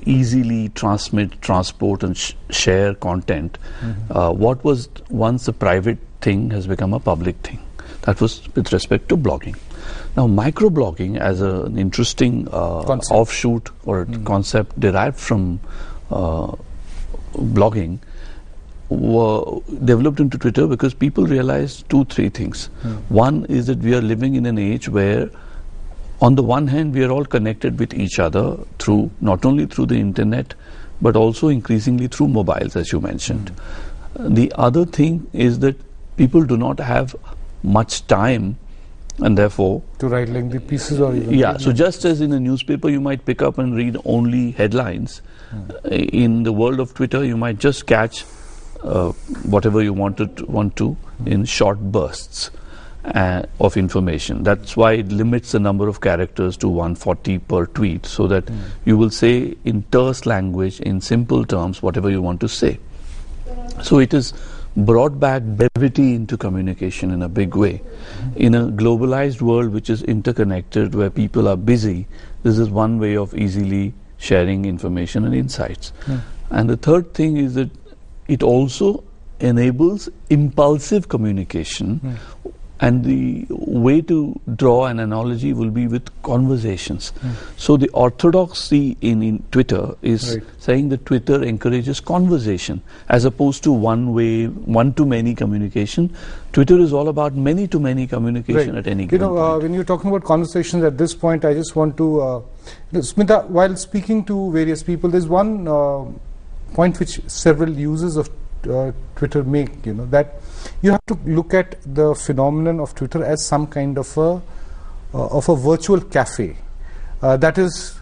easily transmit, transport and share content. What was once a private thing has become a public thing. That was with respect to blogging. Now, microblogging as an interesting offshoot or concept derived from blogging were developed into Twitter because people realized 2-3 things. One is that we are living in an age where on the one hand we are all connected with each other through not only through the internet but also increasingly through mobiles, as you mentioned. The other thing is that people do not have much time and therefore to write lengthy pieces or even so just as in a newspaper you might pick up and read only headlines, in the world of Twitter you might just catch whatever you want to in short bursts of information. That's why it limits the number of characters to 140 per tweet, so that you will say in terse language, in simple terms, whatever you want to say. So it has brought back brevity into communication in a big way. In a globalized world which is interconnected, where people are busy, this is one way of easily sharing information and insights. And the third thing is that it also enables impulsive communication, and the way to draw an analogy will be with conversations. So the orthodoxy in Twitter is saying that Twitter encourages conversation as opposed to one-to-many communication. Twitter is all about many-to-many communication at any given point. When you're talking about conversations at this point, I just want to, Smita, while speaking to various people, there's one point which several users of Twitter make, that you have to look at the phenomenon of Twitter as some kind of a virtual cafe. That is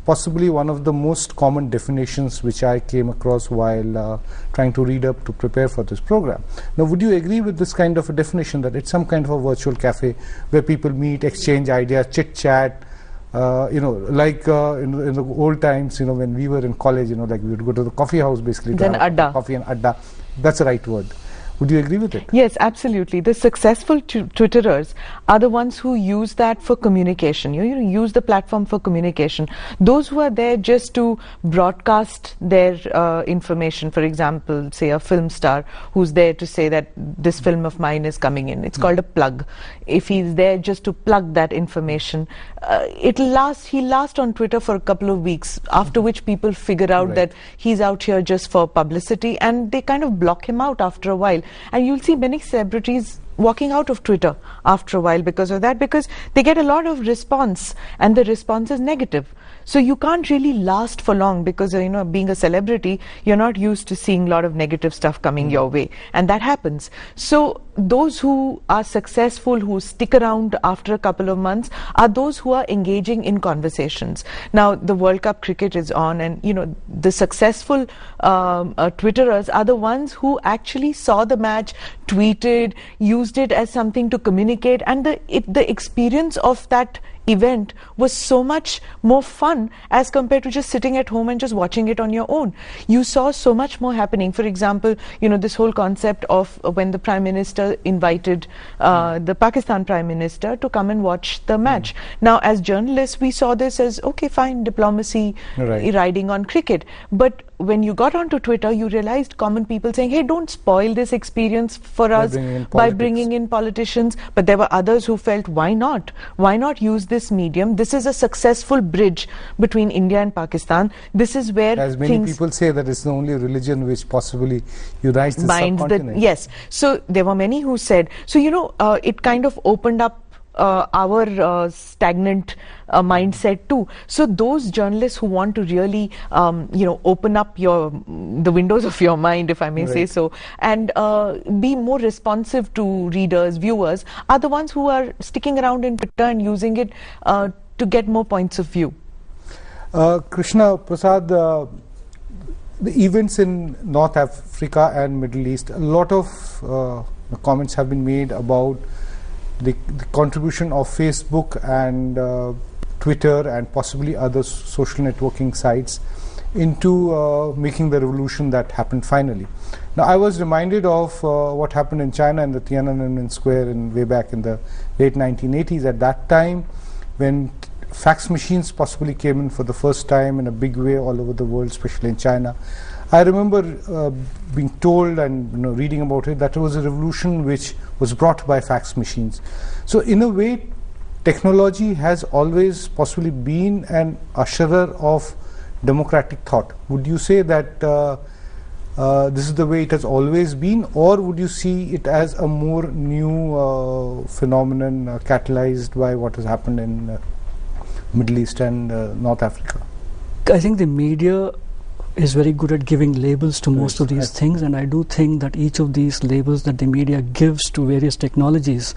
possibly one of the most common definitions which I came across while trying to read up to prepare for this program. Now, would you agree with this kind of a definition, that it's some kind of a virtual cafe where people meet, exchange ideas, chit-chat, like in the old times, when we were in college, like we would go to the coffee house basically to have adda. Coffee and adda. That's the right word. Would you agree with it? Yes, absolutely. The successful Twitterers are the ones who use that for communication. You use the platform for communication. Those who are there just to broadcast their information, for example, say a film star who's there to say that this film of mine is coming in. It's called a plug. If he's there just to plug that information, he'll last on Twitter for a couple of weeks, after which people figure out that he's out here just for publicity, and they kind of block him out after a while. And you'll see many celebrities walking out of Twitter after a while because of that, because they get a lot of response and the response is negative. So you can't really last for long because, being a celebrity, you're not used to seeing a lot of negative stuff coming your way. And that happens. So those who are successful, who stick around after a couple of months, are those who are engaging in conversations. Now, the World Cup cricket is on, and, the successful Twitterers are the ones who actually saw the match, tweeted, used it as something to communicate, and the experience of that event was so much more fun as compared to just sitting at home and just watching it on your own. You saw so much more happening. For example, this whole concept of when the Prime Minister invited the Pakistan Prime Minister to come and watch the match. Now, as journalists, we saw this as, okay, fine, diplomacy riding on cricket. But when you got onto Twitter, you realized common people saying, hey, don't spoil this experience for us by bringing in politicians. But there were others who felt, why not? Why not use this medium? This is a successful bridge between India and Pakistan. This is where, as many people say, that it's the only religion which possibly unites the subcontinent. Yes. So there were many who said, so it kind of opened up our stagnant mindset too. So those journalists who want to really open up the windows of your mind, if I may say so, and be more responsive to readers, viewers, are the ones who are sticking around in Twitter and using it to get more points of view. Krishna Prasad, the events in North Africa and Middle East, a lot of comments have been made about the contribution of Facebook and Twitter and possibly other social networking sites into making the revolution that happened finally. Now, I was reminded of what happened in China in the Tiananmen Square way back in the late 1980s. At that time, when fax machines possibly came in for the first time in a big way all over the world, especially in China. I remember being told and reading about it that it was a revolution which was brought by fax machines. So in a way, technology has always possibly been an usherer of democratic thought. Would you say that this is the way it has always been, or would you see it as a more new phenomenon catalyzed by what has happened in Middle East and North Africa? I think the media is very good at giving labels to most of these things, and I do think that each of these labels that the media gives to various technologies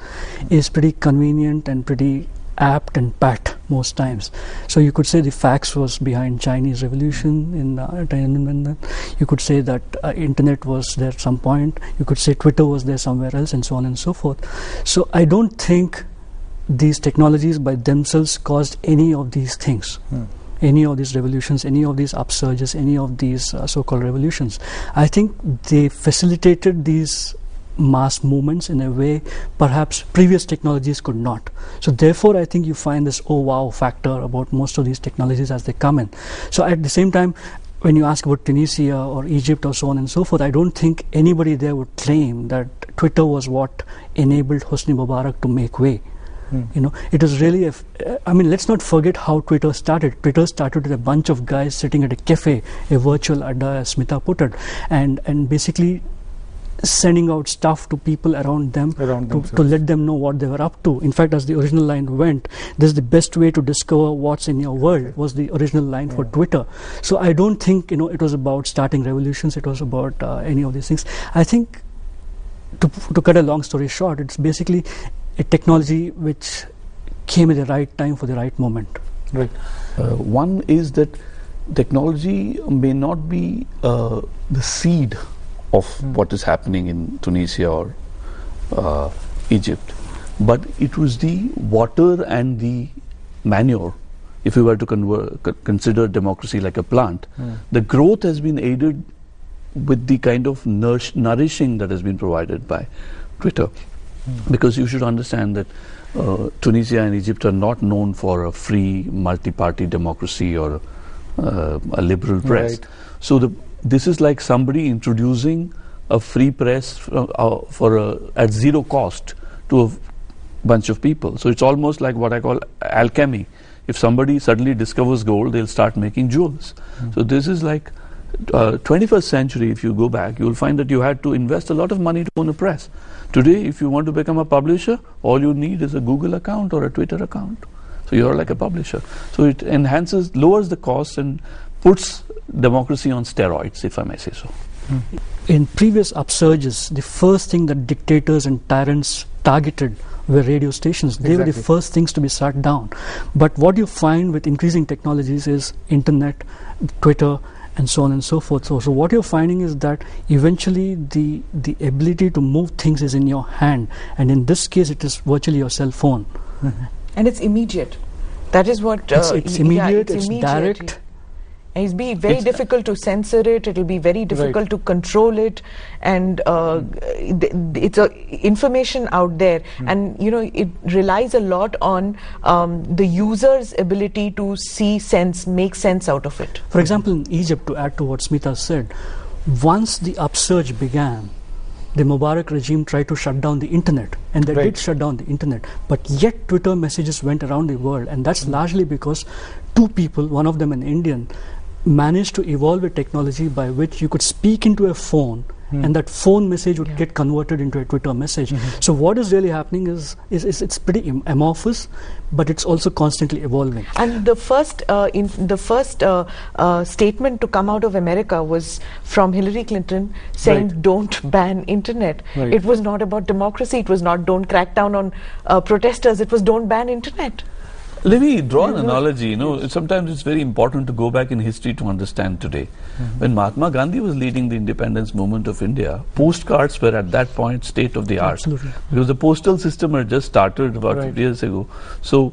is pretty convenient and pretty apt and pat most times. So you could say the fax was behind Chinese revolution in Tiananmen. You could say that internet was there at some point. You could say Twitter was there somewhere else, and so on and so forth. So I don't think these technologies by themselves caused any of these things. Any of these revolutions, any of these upsurges, any of these so-called revolutions. I think they facilitated these mass movements in a way perhaps previous technologies could not. So therefore I think you find this oh wow factor about most of these technologies as they come in. So at the same time, when you ask about Tunisia or Egypt or so on and so forth, I don't think anybody there would claim that Twitter was what enabled Hosni Mubarak to make way. It was really I mean, let's not forget how Twitter started. Twitter started with a bunch of guys sitting at a cafe, a virtual adda, as Smita put it, and basically sending out stuff to people around them to let them know what they were up to. In fact, as the original line went, this is the best way to discover what's in your world, was the original line for Twitter. So I don't think it was about starting revolutions. It was about any of these things. I think, to cut a long story short, it's basically a technology which came at the right time for the right moment. Right. One is that technology may not be the seed of what is happening in Tunisia or Egypt, but it was the water and the manure. If we were to consider democracy like a plant, the growth has been aided with the kind of nourishing that has been provided by Twitter. Because you should understand that Tunisia and Egypt are not known for a free multi-party democracy or a liberal press. Right. So this is like somebody introducing a free press at zero cost to a bunch of people. So it's almost like what I call alchemy. If somebody suddenly discovers gold, they'll start making jewels. So this is like 21st century. If you go back, you will find that you had to invest a lot of money to own a press. Today, if you want to become a publisher, all you need is a Google account or a Twitter account. So you're like a publisher. So it lowers the cost and puts democracy on steroids, if I may say so. In previous upsurges, the first thing that dictators and tyrants targeted were radio stations. They were the first things to be shut down. But what you find with increasing technologies is internet, Twitter, and so on and so forth. So what you're finding is that eventually the ability to move things is in your hand, and in this case it is virtually your cell phone. And it's immediate. That is what it's immediate, it's direct. And it's very difficult to censor it. It'll be very difficult to control it, and it's information out there, and it relies a lot on the user's ability to make sense out of it. For example, in Egypt, to add to what Smita said, once the upsurge began, the Mubarak regime tried to shut down the internet, and they did shut down the internet, but yet Twitter messages went around the world, and that's largely because two people, one of them an Indian, managed to evolve a technology by which you could speak into a phone and that phone message would get converted into a Twitter message. So what is really happening is it's pretty amorphous, but it's also constantly evolving. And the first statement to come out of America was from Hillary Clinton saying don't ban internet. It was not about democracy. It was not don't crack down on protesters. It was don't ban internet. Let me draw an analogy. Sometimes it's very important to go back in history to understand today. When Mahatma Gandhi was leading the independence movement of India, postcards were at that point state of the art. Absolutely. Because the postal system had just started about 50 years ago. So